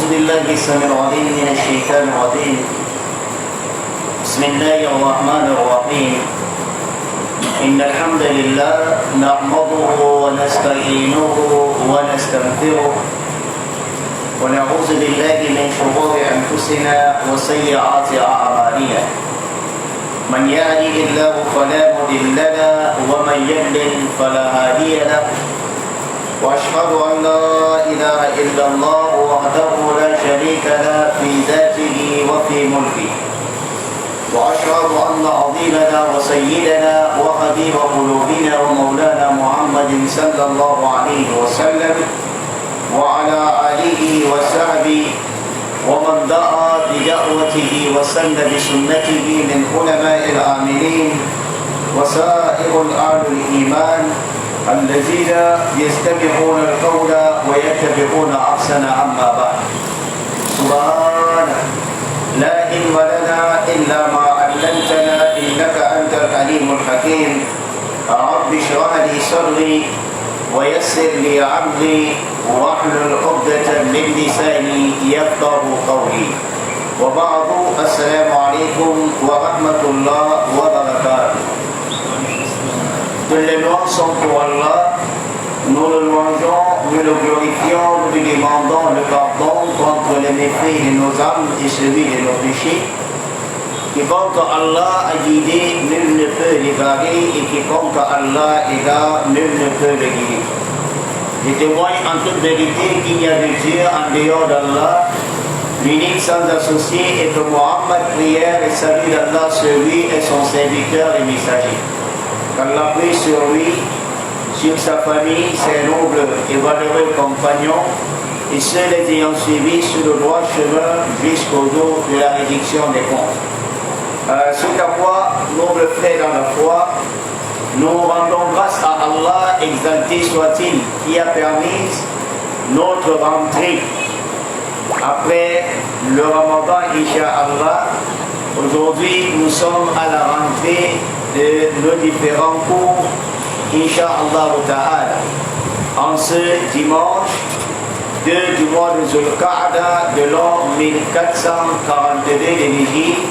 أعوذ بالله السميع العليم من الشيطان الرجيم. بسم الله الرحمن الرحيم. إن الحمد لله نحمده ونستعينه ونستغفره ونعوذ بالله من شرور أنفسنا وسيئات أعمالنا. من يهده الله فلا مضل له ومن يضلل فلا هادي له. وأشهد أن لا إله إلا الله وحده لا شريك له في ذاته وفي ملكه. وأشهد أن عظيمنا وسيدنا وحبيب قلوبنا ومولانا محمد صلى الله عليه وسلم وعلى آله وصحبه ومن دعا بدعوته وسن بسنته من علماء العاملين وسائر أهل الإيمان الذين يستمعون القول ويتبعون أحسن. أما بعد، سبحانك لا علم لنا إلا ما علمتنا إنك أنت العليم الحكيم. رب اشرح لي صدري ويسر لي أمري واحلل عقدة من لساني يفقه قولي. وبعد، السلام عليكم ورحمة الله وبركاته. Toutes les louanges sont pour Allah. Nous le louangeons, nous le glorifions, nous lui demandons le pardon contre les méfaits de nos âmes et celui de nos péchés. Quiconque Allah a guidé, nul ne peut l'égarer, et quiconque Allah égare, nul ne peut le guider. Je témoigne en toute vérité qu'il n'y a de Dieu en dehors d'Allah, l'unique sans associé, et que Mohammed, prière et salut d'Allah sur lui et son serviteur et messager. Qu'Allah prie sur lui, sur sa famille, ses nobles et valeureux compagnons, et ceux les ayant suivis sur le droit chemin jusqu'au jour de la réduction des comptes. Suite à quoi, nobles frères dans la foi, nous rendons grâce à Allah, exalté soit-il, qui a permis notre rentrée après le Ramadan, Inch'Allah. Aujourd'hui, nous sommes à la rentrée de nos différents cours, Inch'Allah ta'ala. En ce dimanche 2 du mois de Zulqa'ada de l'an 1442 de l'Hégire,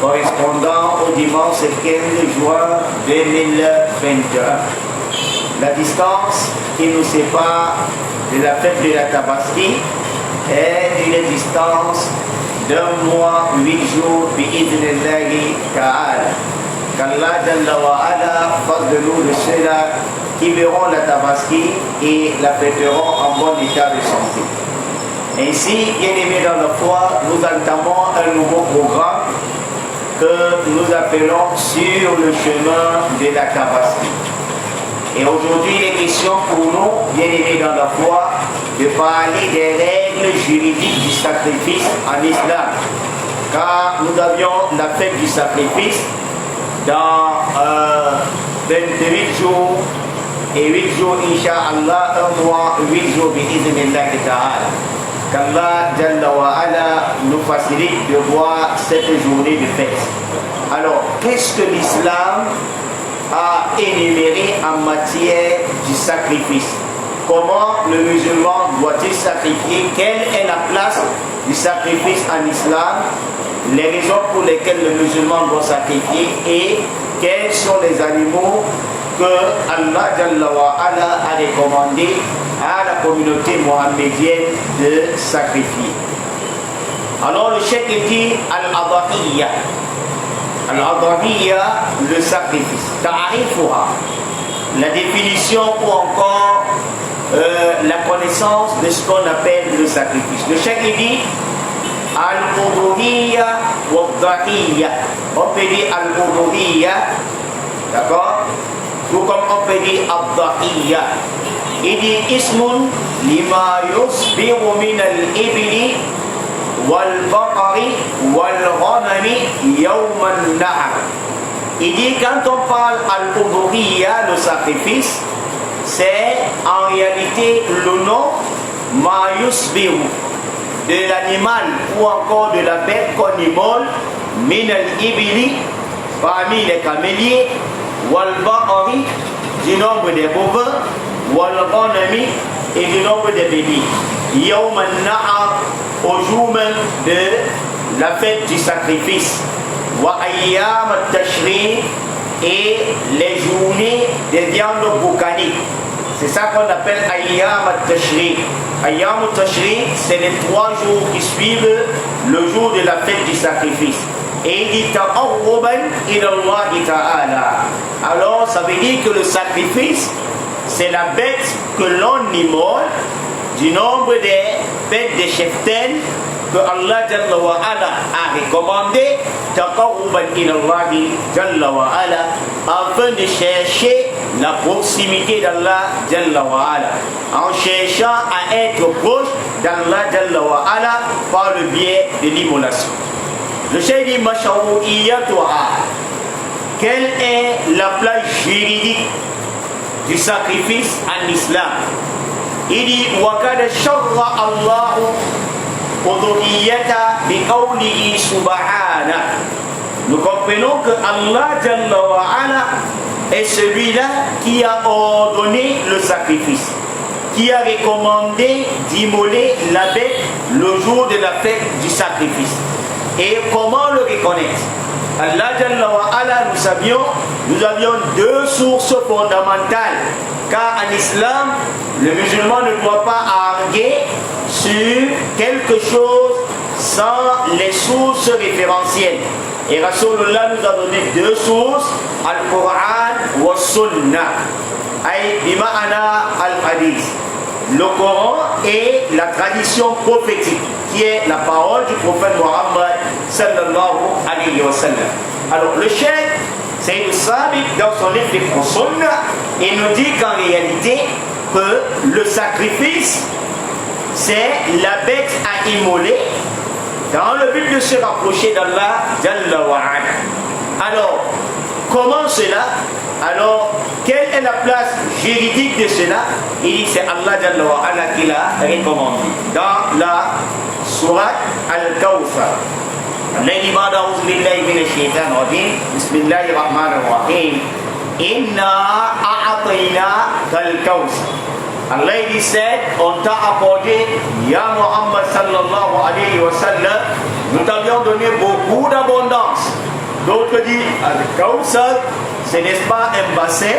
correspondant au dimanche 15 juin 2021. La distance qui nous sépare de la fête de la Tabaski est une distance d'un mois, 8 jours, bi'idhnillahi ta'ala. Qu'Allah Jalla wa Ala fasse de nous de ceux-là qui verront la Tabaski et la fêteront en bon état de santé. Ainsi, bien-aimés dans la foi, nous entamons un nouveau programme que nous appelons Sur le chemin de la Tabaski. Et aujourd'hui, il est question pour nous, bien-aimés dans la foi, de parler des règles juridiques du sacrifice en islam. Car nous avions la fête du sacrifice dans 28 jours et 8 jours, Inch'Allah, un mois, 8 jours, bi'idhnillah ta'ala. Qu'Allah Jalla wa Ala nous facilite de voir cette journée de fête. Alors, qu'est-ce que l'islam a énuméré en matière du sacrifice? Comment le musulman doit-il sacrifier? Quelle est la place du sacrifice en islam? Les raisons pour lesquelles le musulman doit sacrifier et quels sont les animaux que Allah Jalla wa Ala a recommandé à la communauté mohammedienne de sacrifier. Alors le cheikh dit Al-Adhiyya. Al-Adhiyya, le sacrifice. Ta'arifuha, la définition ou encore la connaissance de ce qu'on appelle le sacrifice. Le cheikh dit Al-Udhiyya wa-Dhiyya. On peut dire Al-Udhiyya, d'accord? Tout comme on peut dire Al-Dhiyya. Il dit Ismun lima yusbiru min al-ibli wal-baqari wal-ghanami yawm al-nahr. Il dit quand on parle Al-Udhiyya, le sacrifice, c'est en réalité le nom ma yusbiru, de l'animal ou encore de la bête qu'on immole, min al-ibli, parmi les caméliers, wal-baqari, du nombre des bovins, wal-ghanami, et du nombre de bénis. Yawm al-Nahar, au jour même de la fête du sacrifice. Wa ayyam al-tashriq, et les journées des viandes boucaniques. C'est ça qu'on appelle ayyam al-tashriq. Ayyam al-tashriq, c'est les 3 jours qui suivent le jour de la fête du sacrifice. Et il dit taqarruban ila Allah ta'ala. Alors ça veut dire que le sacrifice, c'est la bête que l'on immole du nombre des bêtes des cheptels que Allah Jalla wa Ala a recommandé, taqarruban ila Allah Jalla wa Ala, afin de chercher la proximité d'Allah Jalla wa Ala, en cherchant à être proche d'Allah Jalla wa Ala par le biais de l'immolation. Le cheikh dit mashawiyatuha, quelle est la place juridique du sacrifice en islam? Il dit wa kad sharra Allah udhiyata bi qawlihi subhanahu. Nous comprenons que Allah Jalla wa Ala est celui-là qui a ordonné le sacrifice, qui a recommandé d'immoler la bête le jour de la fête du sacrifice. Et comment le reconnaître? Allah Jalla wa Ala, nous avions 2 sources fondamentales, car en islam, le musulman ne doit pas arguer sur quelque chose sans les sources référentielles. Et Rasulullah nous a donné 2 sources, Al-Qur'an wa Sunnah, ay bima'ana al-Hadith, le Coran et la tradition prophétique, qui est la parole du prophète Muhammad sallallahu alayhi wa sallam. Alors le cheikh Sayyid Sabiq, dans son livre de Sunnah, il nous dit qu'en réalité que le sacrifice, c'est la bête à immoler dans le but de se rapprocher d'Allah Jalla wa Ala. Alors, comment cela? Alors, quelle est la place juridique de cela? Il dit que c'est Allah Jalla wa Ala qui l'a recommandé. Dans la sourate Al-Kawthar. Allah dit ba'da billahi minash shaitanir rajim. Bismillahir rahmanir rahim. Inna a'atayna kal-kawthar. Allah dit c'est, on t'a apporté, Ya Muhammad sallallahu alayhi wa sallam, nous t'avions donné beaucoup d'abondance. D'autres disent, Al-Kawthar, ce n'est pas un bassin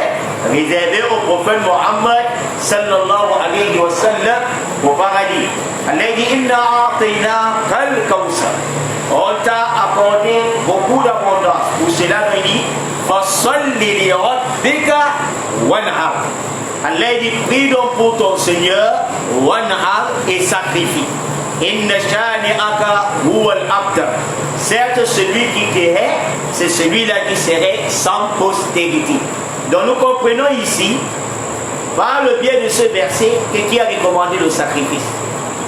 réservé au prophète Muhammad sallallahu alayhi wa sallam au paradis. Allah dit, Inna a'atayna kal-Kawthar. On t'a apporté beaucoup d'abondance. Pour cela, il dit, Fasalli li rabbika wanhar. Allah dit, prie donc pour ton Seigneur, wanhar, et sacrifie. Inna shani'aka huwa al-abtar. Certes, celui qui te hait, c'est celui-là qui serait sans postérité. Donc nous comprenons ici, par le biais de ce verset, qui a recommandé le sacrifice.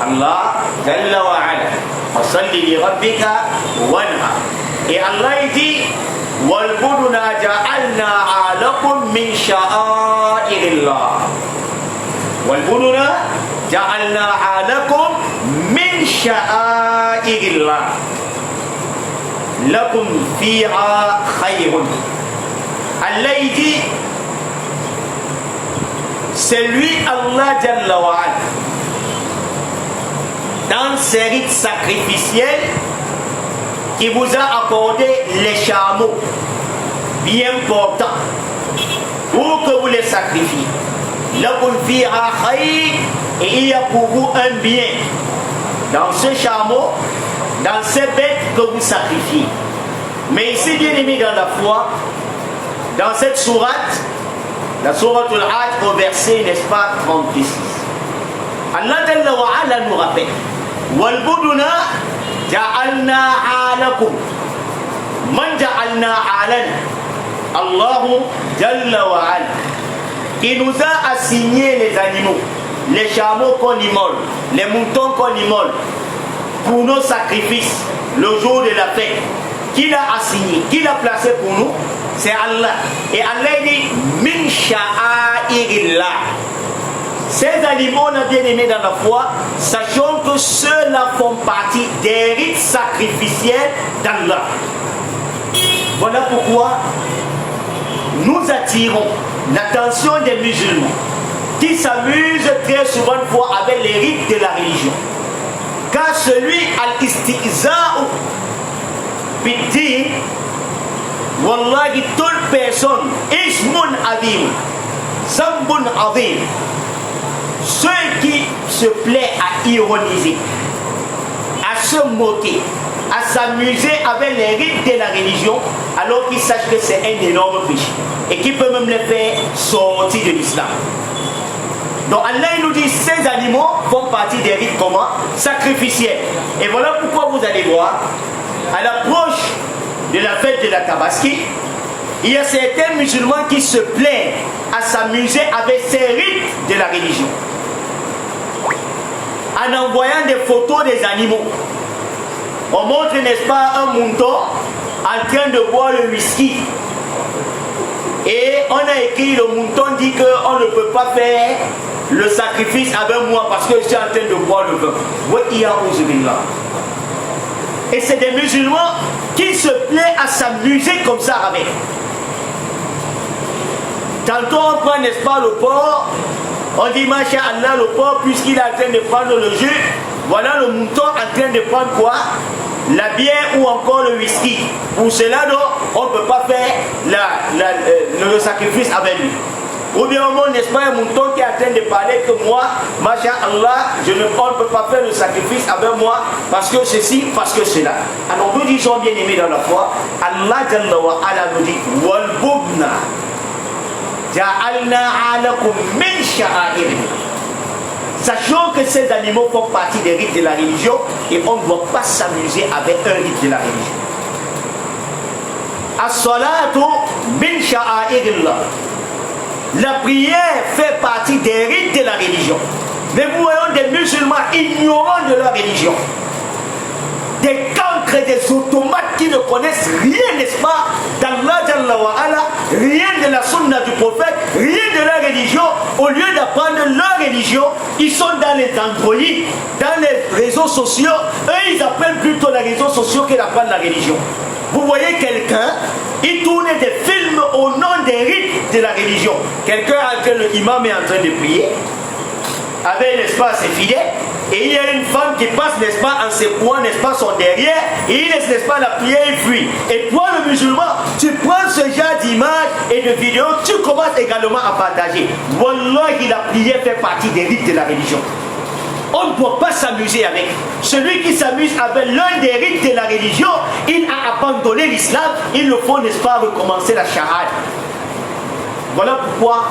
Allah Jalla wa Ala. Fasalli li rabbika wanhar. Et Allah dit, وَالْبُدُنَا جَعَلْنَاهَا لَكُمْ مِنْ شَعَائِرِ اللَّهِ. وَالْبُدُنَا جَعَلْنَاهَا لَكُمْ مِنْ شَعَائِرِ اللَّهِ لَكُمْ فِيهَا خَيْرٌ. Allah dit, c'est lui Allah Jalla wa Ala, dans ses rites sacrificiels, qui vous a accordé les chameaux bien portants pour que vous les sacrifiez. Et il y a pour vous un bien dans ce chameau, dans ces bêtes que vous sacrifiez. Mais ici, bien aimé dans la foi, dans cette sourate, la sourate Al-Hajj au verset, n'est-ce pas, 36, Allah Jalla wa Ala nous rappelle, Wal-Buduna ja'alnaha lakum. Man ja'alnaha lana? Allahu Jalla wa Ala, qui nous a assigné les animaux, les chameaux qu'on immole, les moutons qu'on immole, pour nos sacrifices, le jour de la fête. Qui l'a assigné? Qui l'a placé pour nous? C'est Allah. Et Allah dit, min sha'airillah. Ces animaux, on a bien aimé dans la foi, sachant que ceux-là font partie des rites sacrificiels d'Allah. Voilà pourquoi nous attirons l'attention des musulmans qui s'amusent très souvent avec les rites de la religion. Quand car celui al-istihza'u bid-din, wallahi toute personne, ismun azim, zambun azim, ceux qui se plaît à ironiser, à se moquer, à s'amuser avec les rites de la religion, alors qu'ils sachent que c'est un énorme péché et qui peut même les faire sortir de l'islam. Donc Allah nous dit ces animaux font partie des rites comment? Sacrificiels. Et voilà pourquoi vous allez voir, à l'approche de la fête de la Tabaski, il y a certains musulmans qui se plaignent à s'amuser avec ces rites de la religion, en envoyant des photos des animaux. On montre, n'est-ce pas, un mouton en train de boire le whisky. Et on a écrit, le mouton dit qu'on ne peut pas faire le sacrifice avec moi parce que je suis en train de boire le vin. Et c'est des musulmans qui se plaisent à s'amuser comme ça avec. Tantôt on prend, n'est-ce pas, le porc. On dit, Masha'Allah, le porc, puisqu'il est en train de prendre le jus, voilà le mouton en train de prendre quoi? La bière ou encore le whisky. Pour cela, donc, on ne peut pas faire le sacrifice avec lui. Ou bien au monde, n'est-ce pas, un mouton qui est en train de parler que moi, Masha'Allah, on ne peut pas faire le sacrifice avec moi parce que ceci, parce que cela. Alors nous disons, bien aimés dans la foi, Allah Jalla wa Ala nous dit, Wal bubna ja'alna alakum min sha'a'irillah. Sachant que ces animaux font partie des rites de la religion et on ne doit pas s'amuser avec un rite de la religion. As-salatu min sha'a'irillah. La prière fait partie des rites de la religion. Mais vous voyez des musulmans ignorants de leur religion. Des cancres, des automates qui ne connaissent rien, n'est-ce pas, d'Allah Jalla wa Ala, rien de la sunna du prophète, rien de leur religion. Au lieu d'apprendre leur religion, ils sont dans les androïdes, dans les réseaux sociaux. Eux, ils apprennent plutôt les réseaux sociaux que d'apprendre la religion. Vous voyez quelqu'un, il tourne des films au nom des rites de la religion. Quelqu'un, l'imam est en train de prier, avec, n'est-ce pas, ses fidèles. Et il y a une femme qui passe, n'est-ce pas, en secouant, n'est-ce pas, son derrière, et il laisse, n'est-ce pas, la prière et fuit. Et toi, le musulman, tu prends ce genre d'images et de vidéos, tu commences également à partager. Wallahi, la prière fait partie des rites de la religion. On ne doit pas s'amuser avec. Celui qui s'amuse avec l'un des rites de la religion, il a abandonné l'islam, il le faut, n'est-ce pas, recommencer la shahada. Voilà pourquoi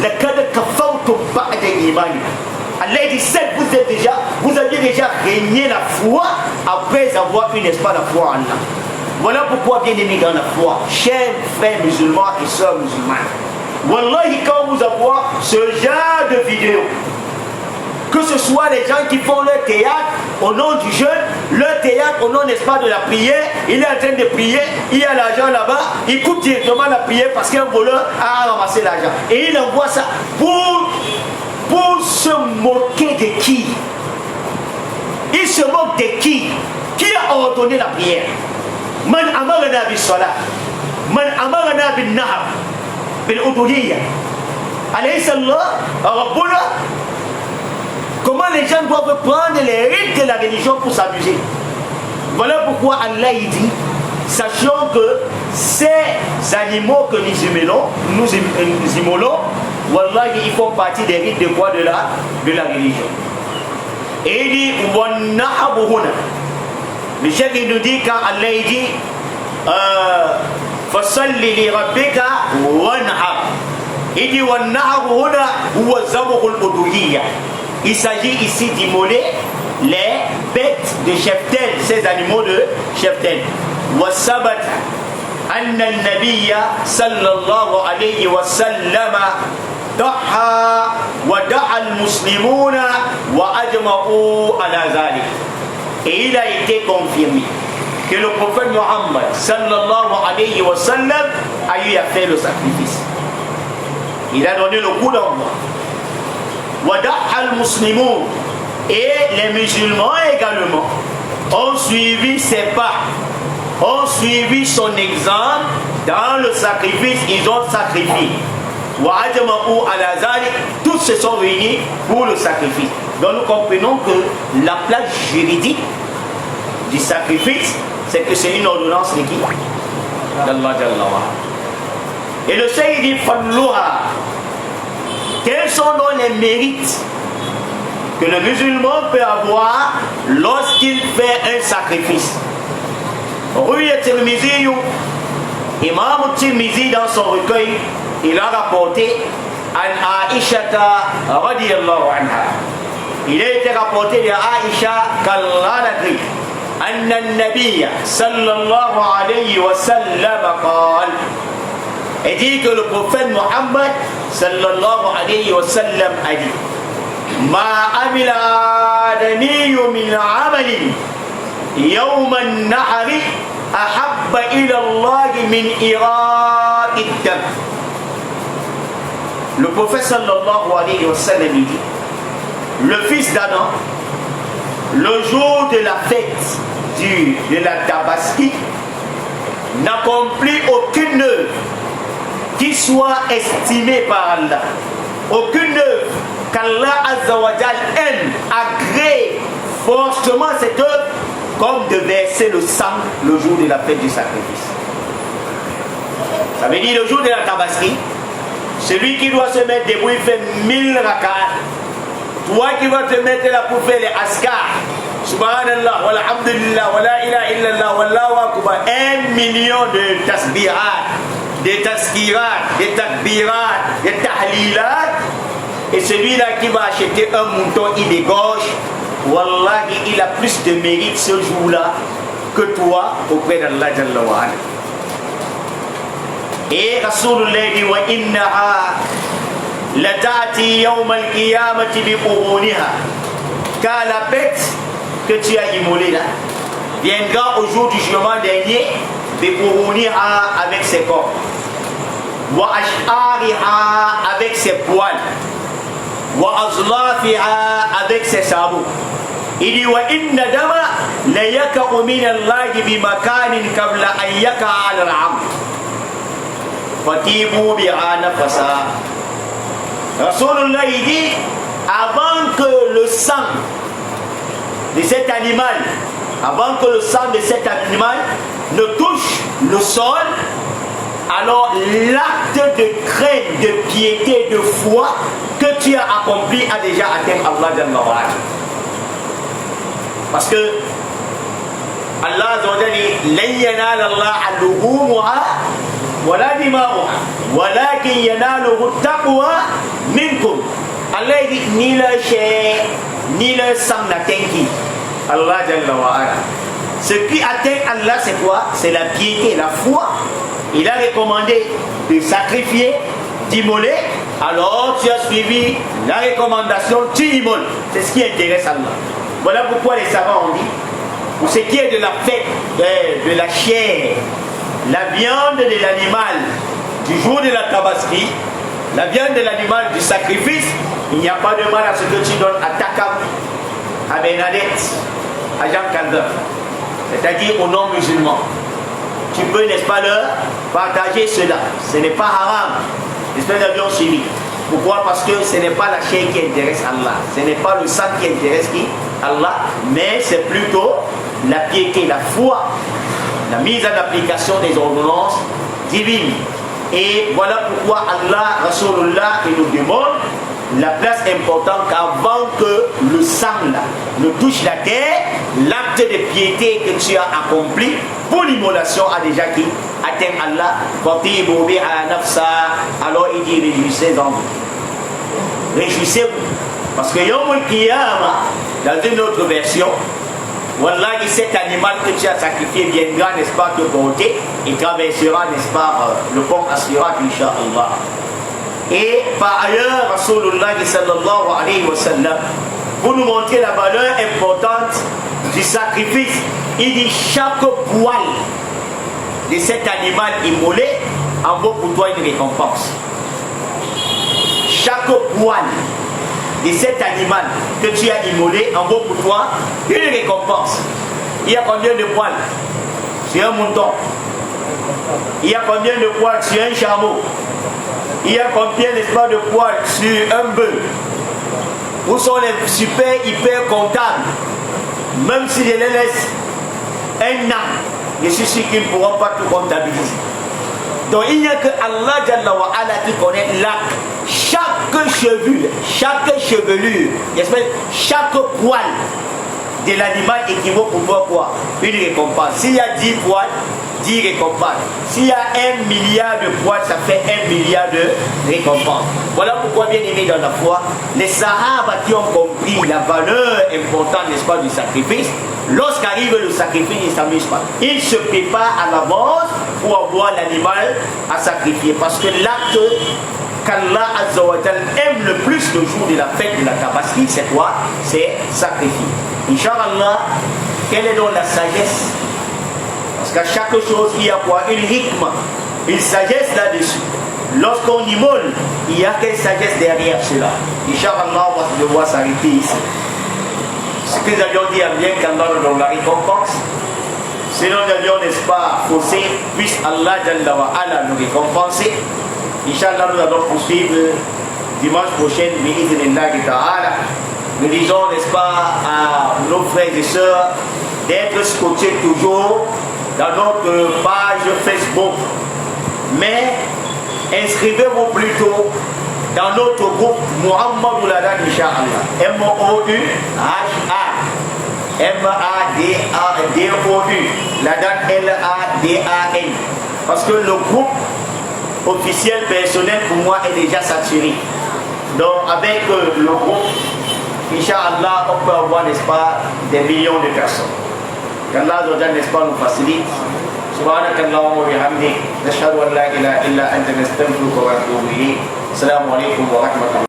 le cas de kafartum ba'da imani. Allah dit, vous aviez déjà régné la foi après avoir eu, n'est-ce pas, la foi en Allah. Voilà pourquoi, bien aimés dans la foi, chers frères musulmans et sœurs musulmanes, wallahi, quand vous avez ce genre de vidéos, que ce soit les gens qui font leur théâtre au nom du jeûne, leur théâtre au nom, n'est-ce pas, de la prière, il est en train de prier, il y a l'argent là-bas, il coupe directement la prière parce qu'un voleur a ramassé l'argent. Et il envoie ça pour se moquer de qui? Il se moque de qui? Qui a ordonné la prière? Man amarana bis salat, man amarana bin nahar, bil ududiyya. Alaysa Allah Rabbuna. Comment les gens doivent prendre les rites de la religion pour s'amuser? Voilà pourquoi Allah il dit, sachant que ces animaux que nous immolons, wallahi, ils font partie des rites de quoi? De la religion. Et il dit, le chef il nous dit, quand Allah il dit, fasalli li rabbika wanhar. Il dit, wanhar huna huwa zabhul udhiyya. Il s'agit ici d'immoler les bêtes de cheptel, ces animaux de cheptel. Wassabat anna al-nabiyya sallallahu alayhi wa sallam da'a wa da'a al-muslimuna wa ajma'u ala zalik. Et il a été confirmé que le prophète Mohammed sallallahu alayhi wa sallam a eu à faire le sacrifice. Il a donné le coup d'envoi. Al-Muslimun, et les musulmans également ont suivi ses pas, ont suivi son exemple dans le sacrifice, ils ont sacrifié. tous se sont réunis pour le sacrifice. Donc nous comprenons que la place juridique du sacrifice, c'est que c'est une ordonnance de qui? d'Allah. Et le Cheikh dit Fallouha. Quels sont donc les mérites que le musulman peut avoir lorsqu'il fait un sacrifice? Rue Tirmizi, Imam Tirmizi dans son recueil, il a rapporté An Aishata radiyallahu anha. Il a été rapporté de Aisha qu'Allah a dit أن النبي صلى الله عليه وسلم قال. Et dit que le prophète Mohammed sallallahu alayhi wa sallam a dit Ma amila adamiyu min amalin yawma an-nahri ahabba ila Allah min iraqi ad-dam. Le prophète sallallahu alayhi wa sallam dit le fils d'Adam, le jour de la fête de la Tabaski, n'accomplit aucune œuvre qui soit estimée par Allah, aucune œuvre qu'Allah Azzawajal aime, agrée forcément cette œuvre, comme de verser le sang le jour de la fête du sacrifice. Ça veut dire le jour de la Tabaski, celui qui doit se mettre debout, il fait 1000 rak'at. Toi qui vas te mettre là pour faire les askar, subhanallah, walhamdulillah, wala ilaha illallah, wallahu akbar, 1 million de tasbihat, des taskirat, des takbirat, des tahlilat, et celui-là qui va acheter un mouton, il dégorge, wallahi, il a plus de mérite ce jour-là que toi auprès d'Allah Jalla wa ala. Et Rasulullah dit wa innaha latati yawm al-qiyamati bi quruniha, car la bête que tu as immolée là viendra au jour du jugement dernier bi quruniha avec ses corps, wa ash'ariha avec ses poils, wa azlafiha avec ses sabots. Il dit wa inna dama la yaka'u min Allah bi makanin qabla an yaka'a ala al-'abd fatibu bi'a nafasa. Rasulullah il dit avant que le sang de cet animal, avant que le sang de cet animal ne touche le sol, alors l'acte de crainte, de piété, de foi que tu as accompli a déjà atteint Allah Jalla wa ala. Parce que Allah dit lan yanala Allah luhumuha wala dima'uha walakin yanaluhu taqwa minkum. Allah dit ni le chair ni le sang n'atteint qui? Allah Jalla wa ala. Ce qui atteint Allah, c'est quoi? C'est la piété, la foi. Il a recommandé de sacrifier, d'immoler. Alors tu as suivi la recommandation, tu immoles. C'est ce qui intéresse Allah. Voilà pourquoi les savants ont dit, pour ce qui est de la fête de la chair, la viande de l'animal du jour de la Tabaski, la viande de l'animal du sacrifice, il n'y a pas de mal à ce que tu donnes à Takam, à Bernadette, à Jean Calvin, c'est-à-dire aux non-musulmans. Tu peux, n'est-ce pas, leur partager cela. Ce n'est pas haram. J'espère que nous avons suivi. Pourquoi? Parce que ce n'est pas la chair qui intéresse Allah. Ce n'est pas le sang qui intéresse qui? Allah. Mais c'est plutôt la piété, la foi, la mise en application des ordonnances divines. Et voilà pourquoi Allah, Rasulullah, il nous demande la place importante qu'avant que le sang là ne touche la terre, l'acte de piété que tu as accompli pour l'immolation a déjà qui atteint Allah. Alors il dit réjouissez-en vous. Réjouissez-vous. Parce que Yawm al-Qiyamah, dans une autre version, Wallahi, cet animal que tu as sacrifié viendra, n'est-ce pas, te porter et traversera, n'est-ce pas, le pont Asirat, Inch'Allah. Et par ailleurs, Rasulullah sallallahu alayhi wa sallam, pour nous montrer la valeur importante du sacrifice, il dit chaque poil de cet animal immolé en vaut pour toi une récompense. Chaque poil de cet animal que tu as immolé en vaut pour toi une récompense. Il y a combien de poils sur un mouton? Il y a combien de poils sur un chameau? Il y a combien, n'est-ce pas, de poils sur un bœuf? Où sont les super, hyper comptables? Même si je les laisse un an, je suis sûr qu'ils ne pourront pas tout comptabiliser. Donc il n'y a que Allah Jalla wa Ala qui connaît l'acte. Chaque cheville, chaque chevelure, chaque poil de l'animal équivaut pour quoi? Une récompense. S'il y a 10 poils, 10 récompenses. S'il y a 1 milliard de poils, ça fait 1 milliard de récompenses. Voilà pourquoi, bien aimé dans la foi, les Sahaba qui ont compris la valeur importante, n'est-ce pas, du sacrifice, lorsqu'arrive le sacrifice, ils ne s'amusent pas. Ils se préparent à l'avance pour avoir l'animal à sacrifier. Parce que l'acte qu'Allah Azza wa Jal aime le plus le jour de la fête de la Tabaski, c'est quoi? C'est sacrifier. Inch'Allah, quelle est donc la sagesse? Parce qu'à chaque chose, il y a quoi? Une rythme, une sagesse là-dessus. Lorsqu'on immole, il y a quelle sagesse derrière cela? Inch'Allah, on va devoir s'arrêter ici. Ce que nous avions dit à bien qu'Allah nous donne la récompense. Sinon, nous avions, n'est-ce pas, faussé, puisse Allah Jalla wa Ala nous récompenser. Inch'Allah, nous allons poursuivre dimanche prochain, bi'idhnillahi ta'ala. Nous disons, n'est-ce pas, à nos frères et sœurs d'être scotchés toujours dans notre page Facebook. Mais inscrivez-vous plutôt dans notre groupe Muhammad Ladan, Inch'Allah. M-O-U-H-A. M-A-D-A-D-O-U. Ladan, L-A-D-A-N. Parce que le groupe officiel personnel pour moi est déjà saturé. Donc avec le groupe, Inch'Allah, on peut avoir, n'est-ce pas, des millions de personnes. Qu'Allah, n'est-ce pas, nous facilite. سبحانك اللهم وبحمدك نشهد ان لا اله الا انت نستغفرك ونتوب اليك السلام عليكم ورحمه الله